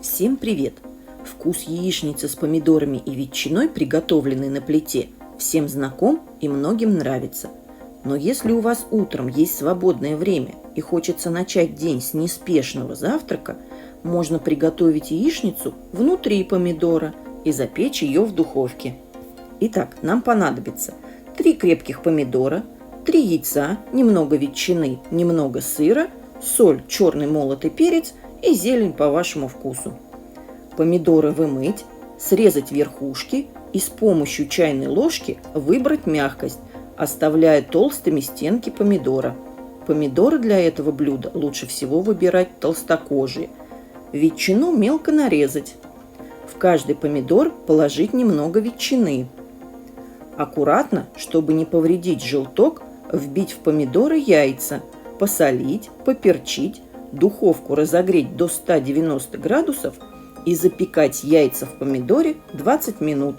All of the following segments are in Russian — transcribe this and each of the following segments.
Всем привет! Вкус яичницы с помидорами и ветчиной, приготовленной на плите, всем знаком и многим нравится. Но если у вас утром есть свободное время и хочется начать день с неспешного завтрака, можно приготовить яичницу внутри помидора и запечь ее в духовке. Итак, нам понадобится 3 крепких помидора, 3 яйца, немного ветчины, немного сыра, соль, черный молотый перец и зелень по вашему вкусу. Помидоры вымыть, срезать верхушки и с помощью чайной ложки выбрать мягкость, оставляя толстыми стенки помидора. Помидоры для этого блюда лучше всего выбирать толстокожие. Ветчину мелко нарезать. В каждый помидор положить немного ветчины. Аккуратно, чтобы не повредить желток, вбить в помидоры яйца, посолить, поперчить, духовку разогреть до 190 градусов и запекать яйца в помидоре 20 минут.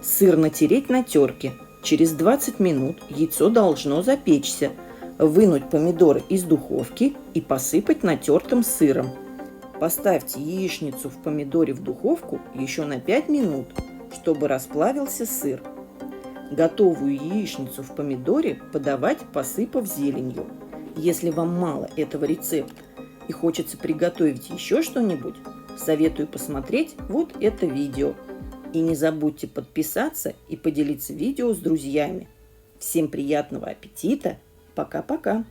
Сыр натереть на терке. Через 20 минут яйцо должно запечься. Вынуть помидоры из духовки и посыпать натертым сыром. Поставьте яичницу в помидоре в духовку еще на 5 минут, чтобы расплавился сыр. Готовую яичницу в помидоре подавать, посыпав зеленью. Если вам мало этого рецепта и хочется приготовить еще что-нибудь, советую посмотреть вот это видео. И не забудьте подписаться и поделиться видео с друзьями. Всем приятного аппетита! Пока-пока!